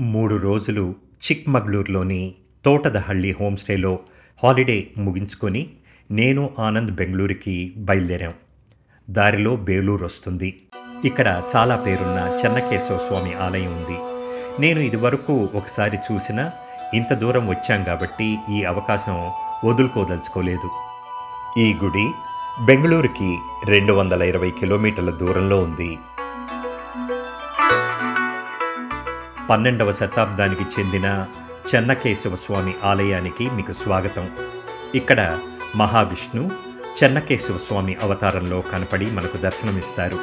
3 రోజులు చిక్‌మగళూరులోని తోటదహళ్ళి హోమ్‌స్టేలో హాలిడే ముగించుకొని నేను, ఆనంద్ బెంగుళూరుకి బయలుదేరాం. దారిలో బేలూరొస్తుంది. ఇక్కడ చాలా పేరున్న చెన్నకేశవ స్వామి ఆలయం ఉంది. నేను ఇదివరకు ఒకసారి చూసినా, ఇంత దూరం వచ్చాం కాబట్టి ఈ అవకాశం వదులుకోదలుచుకోలేదు. ఈ గుడి బెంగుళూరుకి 220 కిలోమీటర్ల దూరంలో ఉంది. 12వ శతాబ్దానికి చెందిన చెన్నకేశవ స్వామి ఆలయానికి మీకు స్వాగతం. ఇక్కడ మహావిష్ణు చెన్నకేశవ స్వామి అవతారంలో కనపడి మనకు దర్శనమిస్తారు.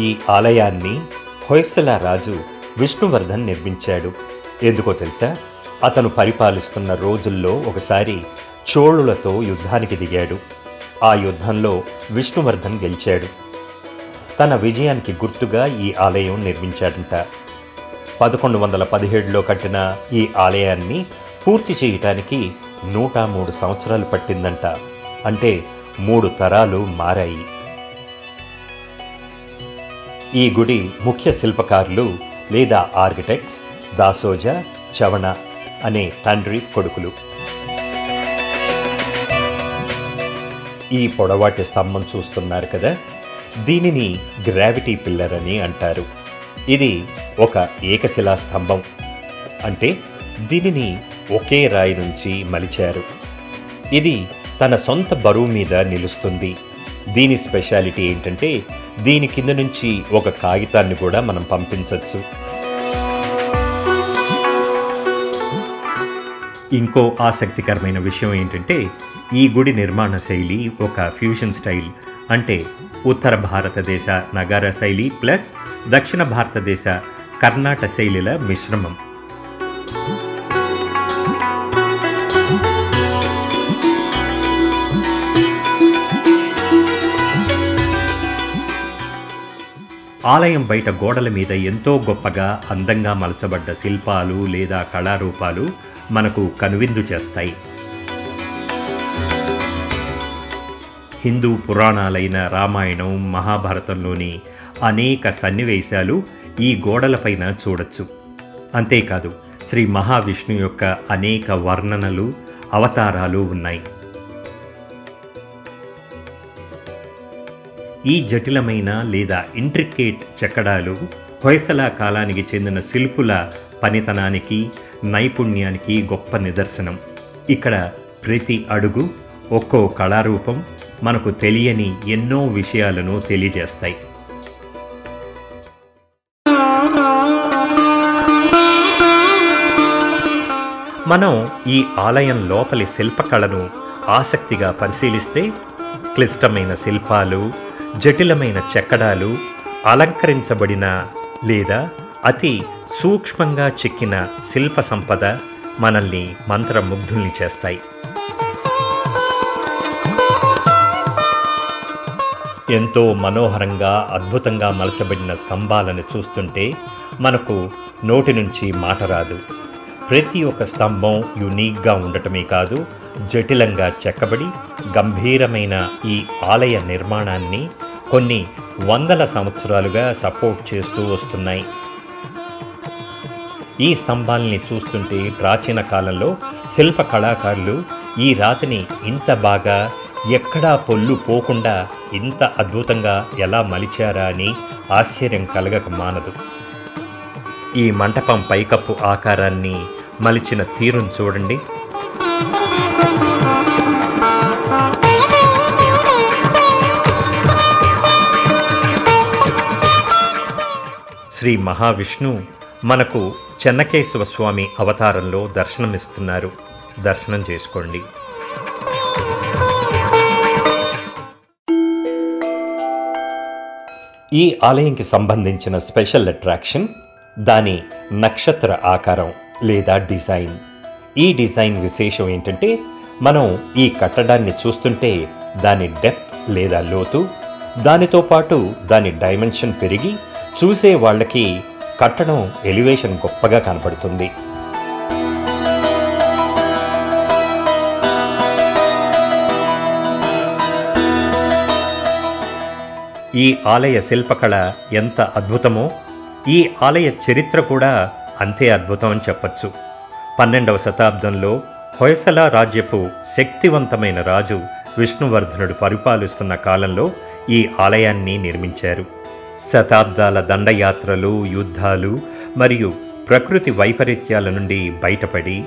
ఈ ఆలయాన్ని హొయసల రాజు విష్ణువర్ధన్ నిర్మించాడు. ఎందుకో తెలుసా? అతను పరిపాలిస్తున్న రోజుల్లో ఒకసారి చోళులతో యుద్ధానికి దిగాడు. ఆ యుద్ధంలో విష్ణువర్ధన్ గెలిచాడు. తన విజయానికి గుర్తుగా ఈ ఆలయం నిర్మించాడంట. 1117లో కట్టిన ఈ ఆలయాన్ని పూర్తి చేయటానికి 103 సంవత్సరాలు పట్టిందంట. అంటే 3 తరాలు మారాయి. ఈ గుడి ముఖ్య శిల్పకారులు లేదా ఆర్కిటెక్ట్స్ దాసోజ, చవణ అనే తండ్రి కొడుకులు. ఈ పొడవాటి స్తంభం చూస్తున్నారు కదా, దీనిని గ్రావిటీ పిల్లర్ అని అంటారు. ఇది ఒక ఏకశిలా స్తంభం. అంటే దీనిని ఒకే రాయి నుంచి మలిచారు. ఇది తన సొంత బరువు మీద నిలుస్తుంది. దీని స్పెషాలిటీ ఏంటంటే దీని కింద నుంచి ఒక కాగితాన్ని కూడా మనం పంపించవచ్చు. ఇంకో ఆసక్తికరమైన విషయం ఏంటంటే ఈ గుడి నిర్మాణ శైలి ఒక ఫ్యూజన్ స్టైల్. అంటే ఉత్తర భారతదేశ నగార శైలి ప్లస్ దక్షిణ భారతదేశ కర్ణాటక శైలిల మిశ్రమం. ఆలయం బయట గోడల మీద ఎంతో గొప్పగా అందంగా మలచబడ్డ శిల్పాలు లేదా కళారూపాలు మనకు కనువిందు చేస్తాయి. హిందూ పురాణాలైన రామాయణం, మహాభారతంలోని అనేక సన్నివేశాలు ఈ గోడలపైన చూడొచ్చు. అంతేకాదు శ్రీ మహావిష్ణు యొక్క అనేక వర్ణనలు, అవతారాలు ఉన్నాయి. ఈ జటిలమైన లేదా ఇంట్రికేట్ చెక్కడాలు హొయసల కాలానికి చెందిన శిల్పుల పనితనానికి, నైపుణ్యానికి గొప్ప నిదర్శనం. ఇక్కడ ప్రతి అడుగు, ఒక్కో కళారూపం మనకు తెలియని ఎన్నో విషయాలను తెలియజేస్తాయి. మనం ఈ ఆలయం లోపలి శిల్పకళను ఆసక్తిగా పరిశీలిస్తే క్లిష్టమైన శిల్పాలు, జటిలమైన చెక్కడాలు, అలంకరించబడిన లేదా అతి సూక్ష్మంగా చెక్కిన శిల్ప సంపద మనల్ని మంత్రముగ్ధుల్ని చేస్తాయి. ఎంతో మనోహరంగా, అద్భుతంగా మలచబడిన స్తంభాలను చూస్తుంటే మనకు నోటి నుంచి మాట రాదు. ప్రతి ఒక్క స్తంభం యునీక్గా ఉండటమే కాదు, జటిలంగా చెక్కబడి గంభీరమైన ఈ ఆలయ నిర్మాణాన్ని కొన్ని వందల సంవత్సరాలుగా సపోర్ట్ చేస్తూ వస్తున్నాయి. ఈ స్తంభాల్ని చూస్తుంటే ప్రాచీన కాలంలో శిల్ప కళాకారులు ఈ రాతిని ఇంత బాగా, ఎక్కడా పొల్లు పోకుండా ఇంత అద్భుతంగా ఎలా మలిచారా అని ఆశ్చర్యం కలగక మానదు. ఈ మంటపం పైకప్పు ఆకారాన్ని మలిచిన తీరును చూడండి. శ్రీ మహావిష్ణు మనకు చెన్నకేశవ స్వామి అవతారంలో దర్శనమిస్తున్నారు. దర్శనం చేసుకోండి. ఈ ఆలయంకి సంబంధించిన స్పెషల్ అట్రాక్షన్ దాని నక్షత్ర ఆకారం లేదా డిజైన్. ఈ డిజైన్ విశేషం ఏంటంటే మనం ఈ కట్టడాన్ని చూస్తుంటే దాని డెప్త్ లేదా లోతు, దానితో పాటు దాని డైమెన్షన్ పెరిగి చూసే వాళ్ళకి కట్టడం ఎలివేషన్ గొప్పగా కనపడుతుంది. ఈ ఆలయ శిల్పకళ ఎంత అద్భుతమో ఈ ఆలయ చరిత్ర కూడా అంతే అద్భుతం అని చెప్పచ్చు. 12వ శతాబ్దంలో హొయసల రాజ్యపు శక్తివంతమైన రాజు విష్ణువర్ధనుడు పరిపాలిస్తున్న కాలంలో ఈ ఆలయాన్ని నిర్మించారు. శతాబ్దాల దండయాత్రలు, యుద్ధాలు మరియు ప్రకృతి వైపరీత్యాల నుండి బయటపడి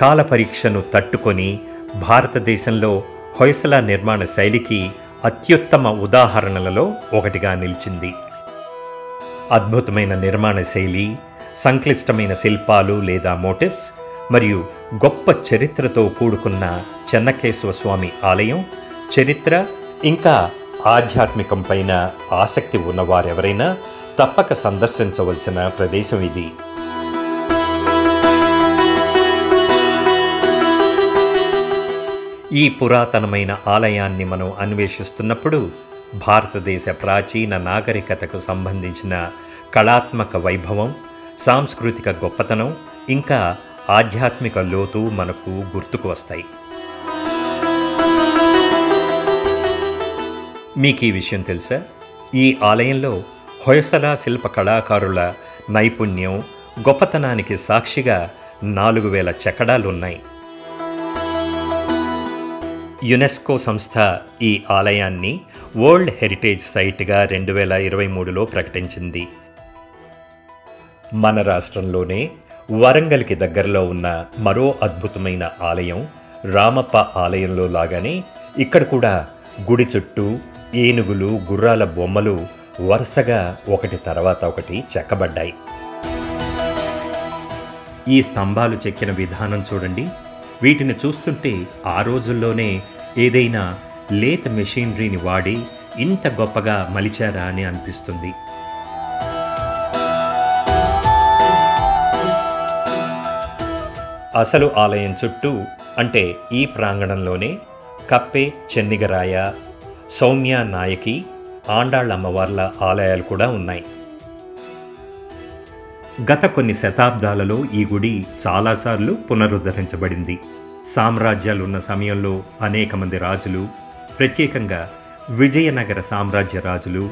కాలపరీక్షను తట్టుకొని భారతదేశంలో హొయసల నిర్మాణ శైలికి అత్యుత్తమ ఉదాహరణలలో ఒకటిగా నిలిచింది. అద్భుతమైన నిర్మాణ శైలి, సంక్లిష్టమైన శిల్పాలు లేదా మోటివ్స్ మరియు గొప్ప చరిత్రతో కూడుకున్న చెన్నకేశవ స్వామి ఆలయం చరిత్ర ఇంకా ఆధ్యాత్మికం పైన ఆసక్తి ఉన్నవారెవరైనా తప్పక సందర్శించవలసిన ప్రదేశం ఇది. ఈ పురాతనమైన ఆలయాన్ని మనం అన్వేషిస్తున్నప్పుడు భారతదేశ ప్రాచీన నాగరికతకు సంబంధించిన కళాత్మక వైభవం, సాంస్కృతిక గొప్పతనం ఇంకా ఆధ్యాత్మిక లోతు మనకు గుర్తుకు వస్తాయి. మీకు ఈ విషయం తెలుసా? ఈ ఆలయంలో హొయసల శిల్ప కళాకారుల నైపుణ్యం, గొప్పతనానికి సాక్షిగా 4000 చెక్కడాలున్నాయి. యునెస్కో సంస్థ ఈ ఆలయాన్ని వరల్డ్ హెరిటేజ్ సైట్గా 2023లో ప్రకటించింది. మన రాష్ట్రంలోనే వరంగల్కి దగ్గరలో ఉన్న మరో అద్భుతమైన ఆలయం రామప్ప ఆలయంలో లాగానే ఇక్కడ కూడా గుడి చుట్టూ ఏనుగులు, గుర్రాల బొమ్మలు వరుసగా ఒకటి తర్వాత ఒకటి చెక్కబడ్డాయి. ఈ స్తంభాలు చెక్కిన విధానం చూడండి. వీటిని చూస్తుంటే ఆ రోజుల్లోనే ఏదైనా లేత్ మెషినరీని వాడి ఇంత గొప్పగా మలిచారా అని అనిపిస్తుంది. అసలు ఆలయం చుట్టూ అంటే ఈ ప్రాంగణంలోనే కప్పే చెన్నిగరాయ, సౌమ్య నాయకి, ఆండాళ్ళ అమ్మవార్ల ఆలయాలు కూడా ఉన్నాయి. గత కొన్ని శతాబ్దాలలో ఈ గుడి చాలాసార్లు పునరుద్ధరించబడింది. సామ్రాజ్యాలున్న సమయంలో అనేక మంది రాజులు, ప్రత్యేకంగా విజయనగర సామ్రాజ్య రాజులు,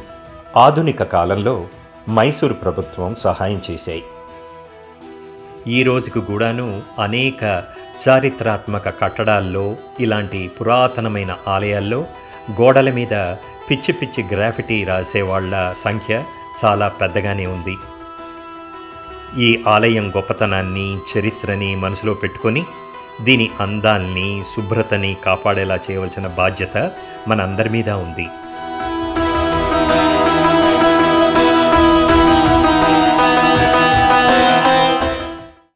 ఆధునిక కాలంలో మైసూరు ప్రభుత్వం సహాయం చేశాయి. ఈ రోజుకు కూడాను అనేక చారిత్రాత్మక కట్టడాల్లో, ఇలాంటి పురాతనమైన ఆలయాల్లో గోడల మీద పిచ్చి పిచ్చి గ్రాఫిటీ రాసేవాళ్ల సంఖ్య చాలా పెద్దగానే ఉంది. ఈ ఆలయం గొప్పతనాన్ని, చరిత్రని మనసులో పెట్టుకొని దీని అందాల్ని, శుభ్రతని కాపాడేలా చేయవలసిన బాధ్యత మనందరి మీద ఉంది.